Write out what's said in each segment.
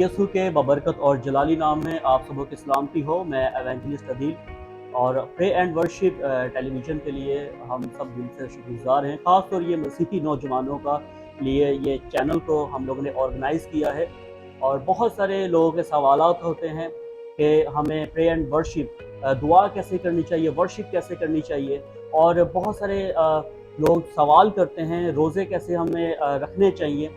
यसु के बबरकत और जलाली नाम में आप सबों की सलामती हो। मैं एवेंजलिस्ट अदील और प्रे एंड वर्शिप टेलीविज़न के लिए हम सब दिल से शुक्रगुज़ार हैं। ख़ास तौर ये मसीही नौजवानों का लिए ये चैनल को हम लोगों ने ऑर्गेनाइज़ किया है और बहुत सारे लोगों के सवालात होते हैं कि हमें प्रे एंड वर्शिप दुआ कैसे करनी चाहिए, वर्शिप कैसे करनी चाहिए और बहुत सारे लोग सवाल करते हैं रोज़े कैसे हमें रखने चाहिए।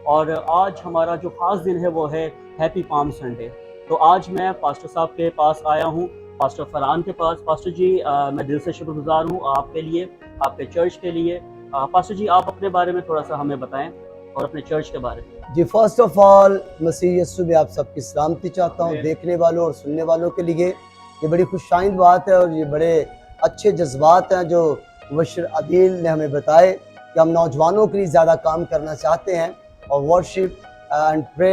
और आज हमारा जो ख़ास दिन है वो है हैप्पी पाम संडे। तो आज मैं पास्टर साहब के पास आया हूँ, पास्टर फरहान के पास। पास्टर जी मैं दिल से शुक्रगुज़ार हूँ आपके लिए, आपके चर्च के लिए। पास्टर जी आप अपने बारे में थोड़ा सा हमें बताएं और अपने चर्च के बारे में। जी, फर्स्ट ऑफ ऑल मसीह यीशु में आप सबकी सलामती चाहता हूँ। देखने वालों और सुनने वालों के लिए ये बड़ी खुशाइंद बात है और ये बड़े अच्छे जज्बात हैं जो मुबश्शिर अदील ने हमें बताए कि हम नौजवानों के लिए ज़्यादा काम करना चाहते हैं और वर्शिप एंड प्रे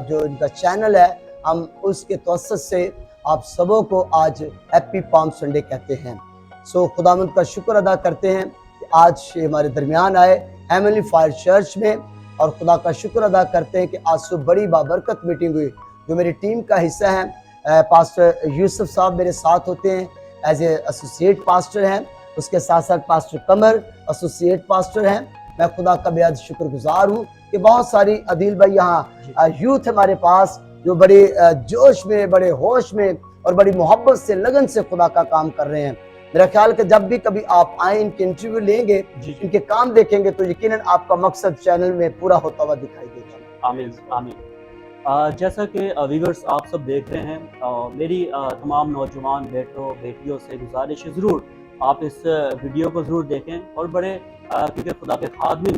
जो इनका चैनल है हम उसके तवस्सुत से आप सबों को आज हैप्पी पाम संडे कहते हैं। सो खुदावंद का शुक्र अदा करते हैं कि आज हमारे दरमियान आए हेवनली फायर चर्च में और खुदा का शुक्र अदा करते हैं कि आज सुबह बड़ी बाबरकत मीटिंग हुई जो मेरी टीम का हिस्सा है। पास्टर यूसुफ साहब मेरे साथ होते हैं एज ए एसोसिएट पास्टर हैं, उसके साथ साथ पास्टर कमर एसोसिएट पास्टर हैं। मैं खुदा का बेहद शुक्रगुजार हूँ कि बहुत सारी अदील भाई यहाँ यूथ हमारे पास जो बड़े जोश में, बड़े होश में और बड़ी मोहब्बत से, लगन से खुदा का काम कर रहे हैं। मेरा ख्याल कि जब भी कभी आप आए इनके इंटरव्यू लेंगे, इनके काम देखेंगे तो यकीनन आपका मकसद चैनल में पूरा होता हुआ दिखाई देगा। आमीन आमीन। जैसा कि व्यूअर्स आप सब देख रहे हैं, मेरी तमाम नौजवान बेटियों से गुजारिश है ज़रूर आप इस वीडियो को ज़रूर देखें और बड़े क्योंकि खुदा के खादमिन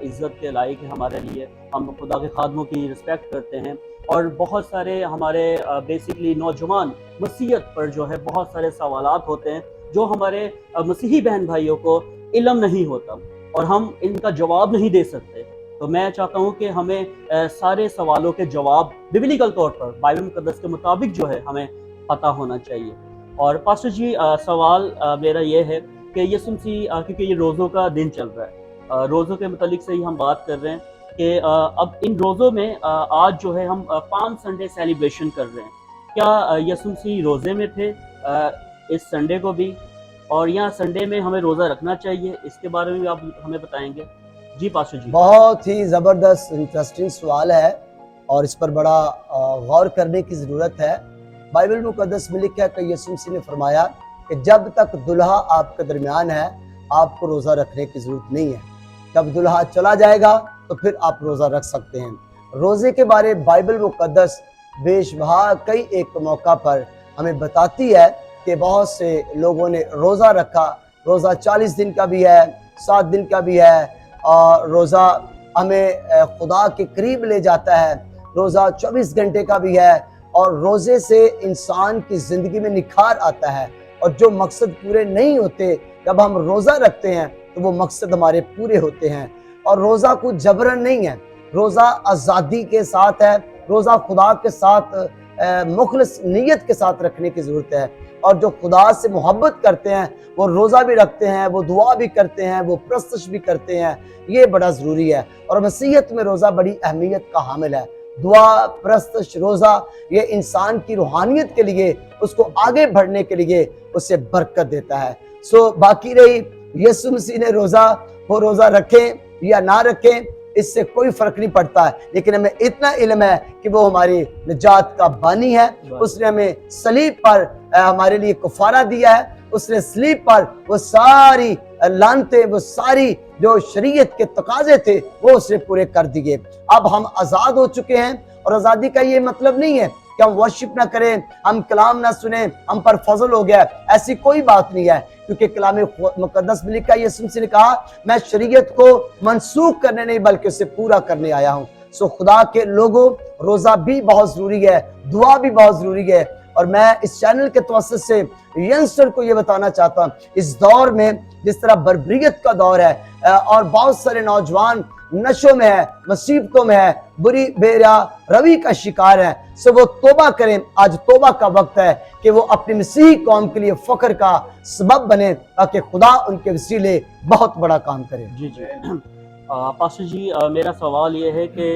इज़्ज़त के लायक है हमारे लिए। हम खुदा के खादमों की रिस्पेक्ट करते हैं और बहुत सारे हमारे बेसिकली नौजवान मसीहत पर जो है बहुत सारे सवालात होते हैं जो हमारे मसीही बहन भाइयों को इल्म नहीं होता और हम इनका जवाब नहीं दे सकते। तो मैं चाहता हूँ कि हमें सारे सवालों के जवाब बिब्लिकल तौर पर बाइबल मुकद्दस के मुताबिक जो है हमें पता होना चाहिए। और पास्टर जी सवाल मेरा ये है कि यसुम मसीह क्योंकि ये रोज़ों का दिन चल रहा है, रोज़ों के मुतालिक से ही हम बात कर रहे हैं कि अब इन रोज़ों में आज जो है हम पाम संडे सेलिब्रेशन कर रहे हैं। क्या यसुम मसीह रोज़े में थे इस संडे को भी, और यहाँ संडे में हमें रोज़ा रखना चाहिए, इसके बारे में भी आप हमें बताएंगे? जी पास्टर जी। बहुत ही ज़बरदस्त इंटरेस्टिंग सवाल है और इस पर बड़ा गौर करने की ज़रूरत है। बाइबल मुकद्दस में लिखा है कि यीशु मसीह ने फरमाया कि जब तक दुल्हा आपके दरमियान है आपको रोज़ा रखने की ज़रूरत नहीं है। जब दुल्हा चला जाएगा तो फिर आप रोज़ा रख सकते हैं। रोज़े के बारे बाइबल मुकद्दस बेशबहा कई एक मौका पर हमें बताती है कि बहुत से लोगों ने रोज़ा रखा। रोज़ा 40 दिन का भी है, 7 दिन का भी है और रोज़ा हमें खुदा के करीब ले जाता है। रोज़ा 24 घंटे का भी है और रोज़े से इंसान की ज़िंदगी में निखार आता है और जो मकसद पूरे नहीं होते जब हम रोज़ा रखते हैं तो वो मकसद हमारे पूरे होते हैं। और रोज़ा कुछ जबरन नहीं है, रोज़ा आज़ादी के साथ है, रोज़ा खुदा के साथ मुखलिस नीयत के साथ रखने की ज़रूरत है। और जो खुदा से मोहब्बत करते हैं वो रोज़ा भी रखते हैं, वो दुआ भी करते हैं, वो प्रस्तश भी करते हैं। ये बड़ा ज़रूरी है और मसीहत में रोज़ा बड़ी अहमियत का हामिल है। दुआ, प्रस्तश, रोज़ा ये इंसान की रूहानियत के लिए, उसको आगे बढ़ने के लिए उसे बरकत देता है। सो बाकी रही यीशु मसीह ने रोज़ा, वो रोज़ा रखें या ना रखें इससे कोई फर्क नहीं पड़ता है, लेकिन हमें इतना इल्म है कि वो हमारी निजात का बानी है। उसने हमें सलीब पर हमारे लिए कफारा दिया है। उसने सलीब पर वो सारी लानतें, वो सारी जो शरीयत के तकाजे थे वो उसने पूरे कर दिए। अब हम आज़ाद हो चुके हैं और आज़ादी का ये मतलब नहीं है कि हम वर्शिप ना करें, हम कलाम ना सुने, हम पर फजल हो गया, ऐसी कोई बात नहीं है। क्योंकि कलाम मुकद्दस में लिखा है, यीशु मसीह ने कहा मैं शरीयत को मनसूख करने नहीं बल्कि उसे पूरा करने आया हूँ। सो खुदा के लोगों, रोज़ा भी बहुत ज़रूरी है, दुआ भी बहुत ज़रूरी है। और मैं इस चैनल के तवस्सुत से यंगस्टर को ये बताना चाहता हूँ, इस दौर में जिस तरह बर्बरियत का दौर है और बहुत सारे नौजवान नशों में है, मुसीबतों में है, बुरी बेरा रवि का शिकार है, सो वो तौबा करें। आज तौबा का वक्त है कि वो अपनी मसीही कौम के लिए फख्र का सबब बने ताकि खुदा उनके वसीले बहुत बड़ा काम करे। जी जी। पास्टर जी मेरा सवाल ये है कि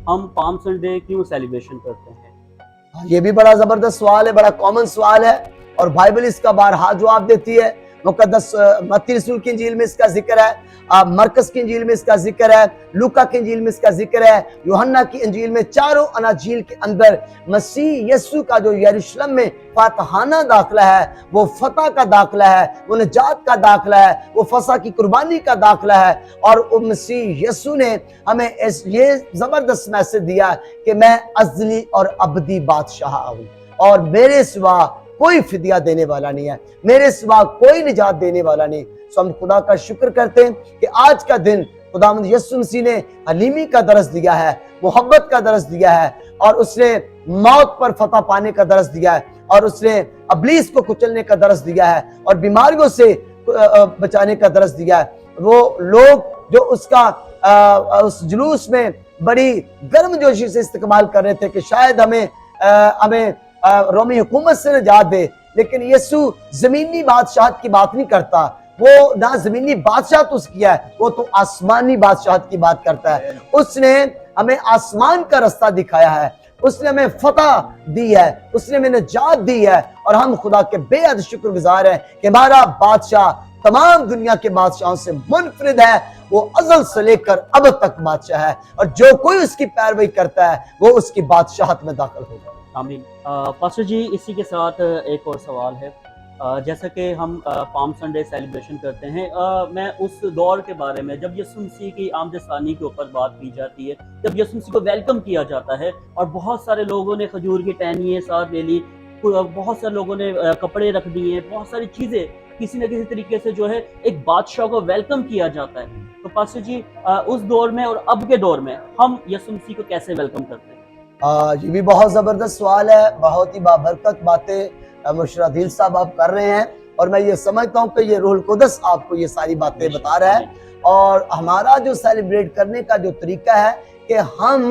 हम पाम संडे क्यों सेलिब्रेशन करते हैं? ये भी बड़ा जबरदस्त सवाल है, बड़ा कॉमन सवाल है और बाइबल इसका बारहा जवाब देती है। मुकद्दस मत्ती रसूल की इंजील में इसका जिक्र है, मरकस की इंजील में इसका जिक्र है, लूका की इंजील में इसका जिक्र है, यूहन्ना की इंजील में, चारों अनाजील के अंदर मसीह यीशु का जो यरूशलेम में फातहाना दाखिला है, वो फतह का दाखिला है, वो निजात का दाखिला है, वो फसा की कुर्बानी का दाखिला है। और वो मसीह यीशु ने हमें ये जबरदस्त मैसेज दिया कि मैं अज़ली और अबदी बादशाह हूँ और मेरे सिवा कोई फिदिया देने वाला नहीं है, मेरे सिवा कोई निजात देने वाला नहीं। सो हम खुदा का शुक्र करते हैं कि आज का दिन खुदावंद यीशु मसीह ने हलीमी का दरस दिया है, मोहब्बत का दरस दिया है और उसने मौत पर फतह पाने का दरस दिया है और उसने अबलीस को कुचलने का दरस दिया है और बीमारियों से बचाने का दरस दिया है। वो लोग जो उसका उस जुलूस में बड़ी गर्मजोशी से इस्तेमाल कर रहे थे कि शायद हमें रोमी हुकूमत से निजात दे, लेकिन यीशु जमीनी बादशाहत की बात नहीं करता। वो ना जमीनी बादशाहत उसकी है, वो तो आसमानी बादशाहत की बात करता है। उसने हमें आसमान का रास्ता दिखाया है, उसने हमें फतह दी है, उसने हमें निजात दी है और हम खुदा के बेहद शुक्रगुजार हैं कि हमारा बादशाह तमाम दुनिया के बादशाहों से मुनफरिद है। वो अज़ल से लेकर अब तक बादशाह है और जो कोई उसकी पैरवी करता है वो उसकी बादशाहत में दाखिल होगा। आमीन। पास्टर जी, इसी के साथ एक और सवाल है। जैसा कि हम पाम संडे सेलिब्रेशन करते हैं, मैं उस दौर के बारे में जब यीशु मसीह की आमद सानी के ऊपर बात की जाती है, जब यीशु मसीह को वेलकम किया जाता है और बहुत सारे लोगों ने खजूर की टहनियाँ साथ ले ली, बहुत सारे लोगों ने कपड़े रख दिए, बहुत सारी चीज़ें, किसी न किसी तरीके से जो है एक बादशाह को वेलकम किया जाता है। तो पास्टर जी, उस दौर में और अब के दौर में हम यीशु मसीह को कैसे वेलकम करते हैं? ये भी बहुत जबरदस्त सवाल है, बहुत ही बाबरकत बातें मुशर्रफ दिल साहब आप कर रहे हैं और मैं ये समझता हूँ कि ये रूहुल कुदस आपको ये सारी बातें बता रहा है। और हमारा जो सेलिब्रेट करने का जो तरीका है कि हम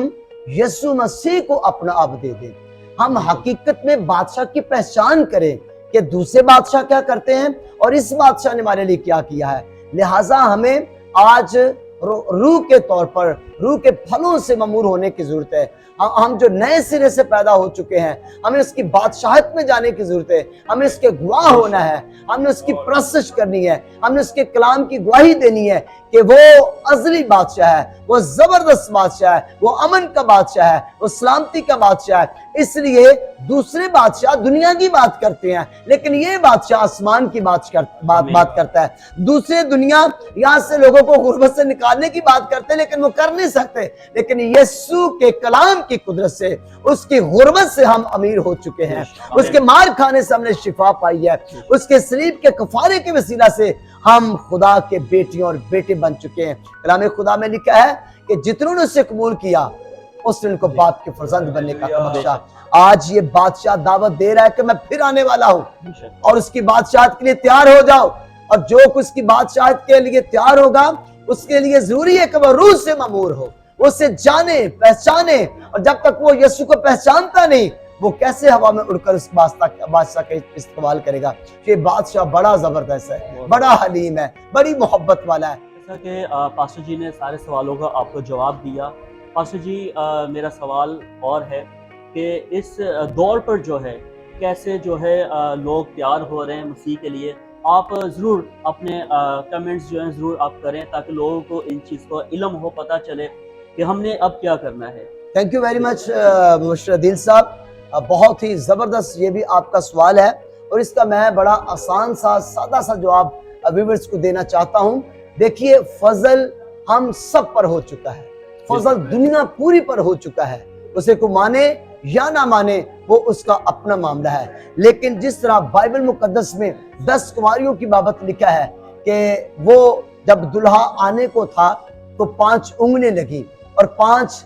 यीशु मसीह को अपना अब दे दें, हम हकीकत में बादशाह की पहचान करें कि दूसरे बादशाह क्या करते हैं और इस बादशाह ने हमारे लिए क्या किया है। लिहाजा हमें आज रूह के तौर पर, रूह के फलों से ममूर होने की जरूरत है। हम जो नए सिरे से पैदा हो चुके हैं, हमें उसकी बादशाहत में जाने की जरूरत है, हमें उसके गवाह होना है, हमने उसकी परस्तिश करनी है, हमने उसके कलाम की गवाही देनी है कि वो अज़ली बादशाह है, वो जबरदस्त बादशाह है, वो अमन का बादशाह है, वो सलामती का बादशाह है। इसलिए दूसरे बादशाह दुनिया की बात करते हैं, लेकिन ये बादशाह आसमान की बात करता है। दूसरे दुनिया यहाँ से लोगों को गुर्बत से निकालने की बात करते हैं, लेकिन वो कर नहीं सकते। लेकिन यीशु के कलाम की कुदरत से, उसकी गुर्बत से हम अमीर हो चुके हैं, उसके मार खाने से हमने शिफा पाई है, उसके सलीब के कफारे के वसीला से हम खुदा के बेटियों और बेटे बन चुके हैं। कलाम खुदा में लिखा है कि जितनों ने उसे कबूल किया उसने उनको बाप के फर्जंद बनने का बख्शा। आज ये बादशाह दावत दे रहा है कि मैं फिर आने वाला हूं और उसकी बादशाहत के लिए तैयार हो जाओ। और जो कुछ उसकी बादशाहत के लिए तैयार होगा उसके लिए जरूरी है कि वह रूह से ममूर हो, उसे जाने पहचाने। और जब तक वो यीशु को पहचानता नहीं, वो कैसे हवा में उड़कर उस बादशाह का इस्तेमाल करेगा। ये बादशाह बड़ा जबरदस्त है, बड़ा हलीम है, बड़ी मोहब्बत वाला है। जैसा कि पास्टर जी ने सारे सवालों का आपको जवाब दिया, पास्टर जी मेरा सवाल और है कि इस दौर पर जो है कैसे जो है लोग तैयार हो रहे हैं मसीह के लिए। आप ज़रूर अपने कमेंट्स जो हैं ज़रूर आप करें ताकि लोगों को इन चीज़ को इल्म हो, पता चले कि हमने अब क्या करना है। Thank you very much Musharraf दिल साहब, बहुत ही ज़बरदस्त ये भी आपका सवाल है और इसका मैं बड़ा आसान सा सादा सा जवाब व्यूअर्स को देना चाहता हूँ। देखिए, फजल हम सब पर हो चुका है, फजल दुनिया पूरी पर हो चुका है। उसे को माने या ना माने वो उसका अपना मामला है। लेकिन जिस तरह बाइबल मुकद्दस में 10 कुमारियों की बाबत लिखा है कि वो जब दुल्हा आने को था तो 5 ऊँगने लगी और 5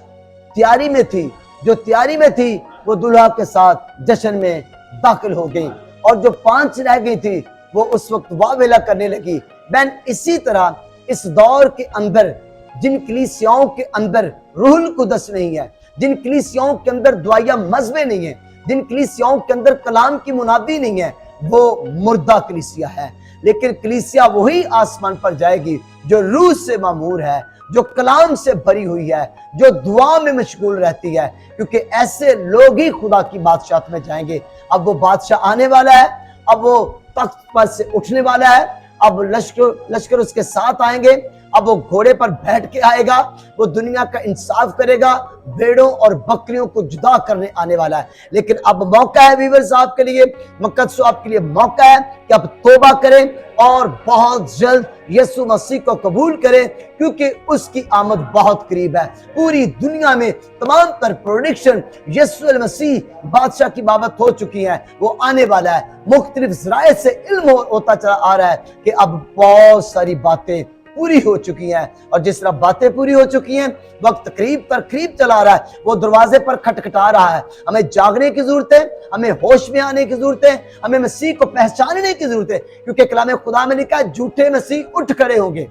तैयारी में थी। जो तैयारी में थी वो दुल्हा के साथ जश्न में दाखिल हो गई और जो 5 रह गई थी वो उस वक्त वावेला करने लगी। बैन इसी तरह इस दौर के अंदर जिन कलीसियाओं के अंदर रूहुल कुदस नहीं है, जिन कलीसियाओं के अंदर दुआया मजबे नहीं है, जिन कलीसियाओं के अंदर कलाम की मुनादी नहीं है, वो मुर्दा कलीसिया है। लेकिन कलीसिया वही आसमान पर जाएगी जो रूह से मामूर है, जो कलाम से भरी हुई है, जो दुआ में मशगूल रहती है, क्योंकि ऐसे लोग ही खुदा की बादशाहत में जाएंगे। अब वो बादशाह आने वाला है, अब वो तख्त पर से उठने वाला है, अब लश्कर उसके साथ आएंगे, अब वो घोड़े पर बैठ के आएगा, वो दुनिया का इंसाफ करेगा, भेड़ों और बकरियों को जुदा करने आने वाला है। लेकिन अब मौका है व्यूअर्स आपके लिए, मुकद्दसों आपके लिए मौका है कि आप तौबा करें और बहुत जल्द यीशु मसीह को कबूल करें, क्योंकि उसकी आमद बहुत करीब है। पूरी दुनिया में तमाम तर प्रोडिक्शन यीशु मसीह बादशाह की बाबत हो चुकी है, वो आने वाला है। मुख्तलिफ ज़राए से इल्म होता चला आ रहा है कि अब बहुत सारी बातें पूरी हो चुकी हैं, और जिस तरह बातें पूरी हो चुकी हैं, वक्त करीब पर करीब चला रहा है, वो दरवाजे पर खटखटा रहा है। हमें जागने की जरूरत है, हमें होश में आने की जरूरत है, हमें मसीह को पहचानने की जरूरत है, क्योंकि कलाम खुदा में लिखा है झूठे मसीह उठ खड़े होंगे।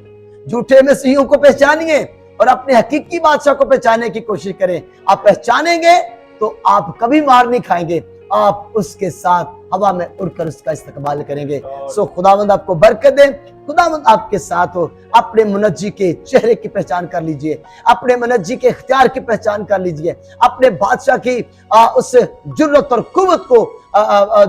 झूठे मसीहों को पहचानिए और अपने हकीकी बादशाह को पहचानने की कोशिश करें। आप पहचानेंगे तो आप कभी मार नहीं खाएंगे, आप उसके साथ हवा में उड़कर उसका इस्तेमाल करेंगे। सो खुदावंद आपको बरकत दे, खुदावंद आपके साथ हो। अपने मुनज्जी के चेहरे की पहचान कर लीजिए, अपने मुनज्जी के इख्तियार की पहचान कर लीजिए, अपने बादशाह की उस जुर्रत और कुव्वत को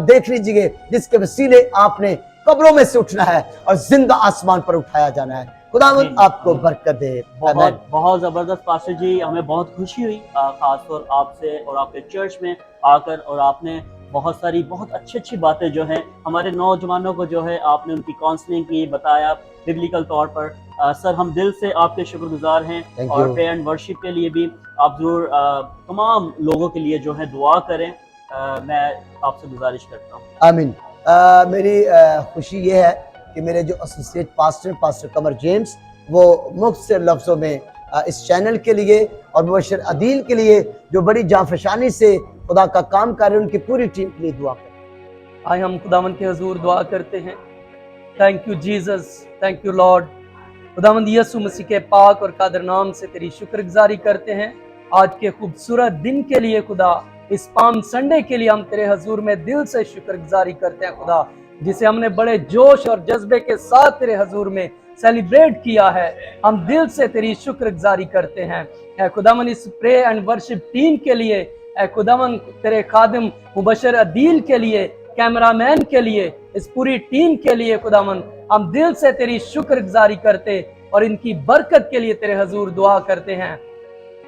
देख लीजिए, जिसके वसीले आपने कब्रों में से उठना है और जिंदा आसमान पर उठाया जाना है। खुदावंद आपको बरकत दे। बहुत बहुत जबरदस्त पास्टर जी, हमें बहुत खुशी हुई खासतौर आपसे और आपके चर्च में आकर, और आपने बहुत सारी बहुत अच्छी बातें जो हैं हमारे नौजवानों को जो है आपने उनकी काउंसलिंग की, बताया बिब्लिकल तौर पर। सर हम दिल से आपके शुक्रगुजार हैं, और प्रेयर एंड वर्शिप के लिए भी आप ज़रूर तमाम लोगों के लिए जो है दुआ करें, मैं आपसे गुजारिश करता हूँ। आमीन। मेरी खुशी ये है कि मेरे जो एसोसिएट पास्टर कमर जेम्स, वो मुख्तसर लफ्ज़ों में इस चैनल के लिए और मुबशर अदील के लिए जो बड़ी जाफशानी से खुदा का काम कर रहे हैं, उनकी पूरी टीम के लिए दुआ करें। आए हम खुदावंद के हुजूर दुआ करते हैं। Thank you Jesus, thank you Lord. खुदावंद यीशु मसीह के पाक और कादर नाम से तेरी शुक्रगुजारी करते हैं आज के खूबसूरत दिन के लिए। खुदा इस पाम संडे के लिए हम तेरे हुजूर में दिल से शुक्रगुजारी करते हैं खुदा, जिसे हमने बड़े जोश और जज्बे के साथ तेरे हुजूर में सेलिब्रेट किया है। हम दिल से तेरी शुक्रगुजारी करते हैं खुदावन इस प्रे एंड वर्शिप टीम के लिए, खुदावन तेरे खादिम मुबशर अदील के लिए, कैमरामैन के लिए, इस पूरी टीम के लिए खुदावन हम दिल से तेरी शुक्रगुजारी करते और इनकी बरकत के लिए तेरे हुजूर दुआ करते हैं।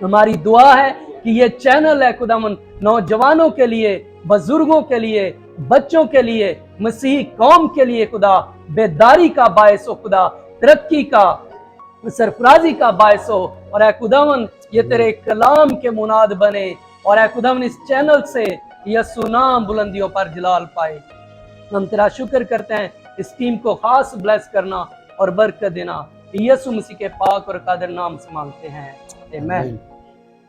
हमारी दुआ है कि ये चैनल है खुदावन नौजवानों के लिए, बुजुर्गों के लिए, बच्चों के लिए, मसीही कौम के लिए खुदा बेदारी का बायस हो, खुदा तरक्की का, सरफराजी का बायस हो, और ऐ खुदावन ये तेरे कलाम के मुनाद बने, और ऐ खुदावन इस चैनल से यीशु नाम बुलंदियों पर जलाल पाए। हम तेरा शुक्र करते हैं, इस टीम को खास ब्लेस करना और बरकत देना, यीशु मसीह के पाक और कादर नाम से मांगते हैं, आमीन।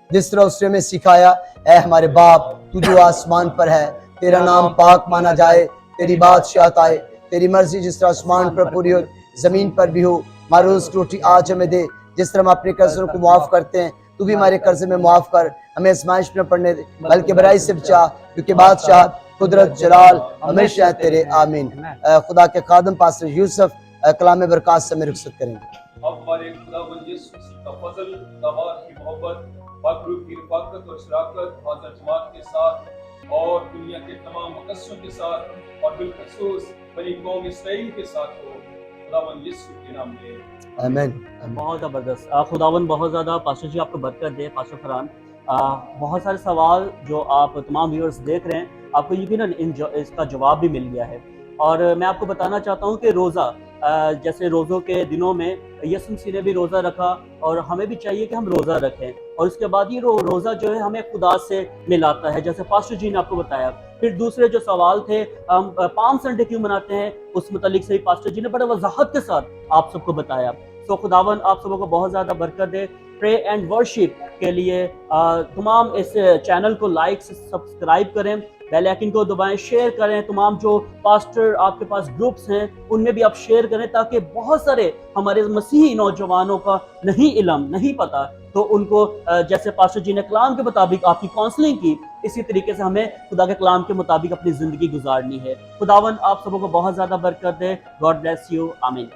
जिस तरह उसने हमें सिखाया, ऐ हमारे बाप तू जो आसमान पर है, तेरा नाम पाक माना जाए, तेरी बादशाहत आए, तेरी मर्जी जिस तरह आसमान पर पूरी हो जमीन पर भी हो। हमारी रोज रोटी आज हमें दे, जिस तरह हम अपने कर्जों को माफ करते हैं, तू भी हमारे कर्ज में माफ कर, हमें आजमाइश में पड़ने दे, बल्कि बुराई से बचा, क्योंकि बादशाह कुदरत जलाल हमेशा है तेरे, आमीन। खुदा के खादम पास्टर यूसुफ कलाम बरकत से में रुखसत करेंगे। अब हमारे खुदावंद यीशु मसीह का फजल, दवा की मोहब्बत, पाकरूह की रफ़ाकत और शराकत हाज़िर जमात के साथ और दुनिया के तमाम मुक़द्दसों के साथ और बिलखसूस बनी कौम इस्राएल के साथ हो, खुदावंद यीशु के नाम में, आमीन। बहुत ज़बरदस्त। खुदावन बहुत ज़्यादा पास्टर जी आपको बरकत दे। पास्टर फरहान, बहुत सारे सवाल जो आप तमाम व्यूअर्स देख रहे हैं, आपको यकीनन इसका जवाब भी मिल गया है। और मैं आपको बताना चाहता हूँ कि रोज़ा, जैसे रोज़ों के दिनों में यीशु मसीह ने भी रोज़ा रखा, और हमें भी चाहिए कि हम रोज़ा रखें, और उसके बाद ये रोज़ा जो है हमें खुदा से मिलाता है, जैसे पास्टर जी ने आपको बताया। फिर दूसरे जो सवाल थे, हम पाम संडे क्यों मनाते हैं, उस मुतालिक से भी पास्टर जी ने बड़े वजाहत के साथ आप सबको बताया। तो खुदावन आप सबों को बहुत ज़्यादा बरकत दे। प्रे एंड वर्शिप के लिए तमाम इस चैनल को लाइक सब्सक्राइब करें, बेल आइकन को दबाएं, शेयर करें। तमाम जो पास्टर आपके पास ग्रुप्स हैं उनमें भी आप शेयर करें, ताकि बहुत सारे हमारे मसीही नौजवानों का नहीं इल्म नहीं पता, तो उनको जैसे पास्टर जी ने कलाम के मुताबिक आपकी काउंसलिंग की, इसी तरीके से हमें खुदा के कलाम के मुताबिक अपनी ज़िंदगी गुजारनी है। खुदावन आप सबों को बहुत ज़्यादा बरकत दे। गॉड ब्लेस यू, आमीन।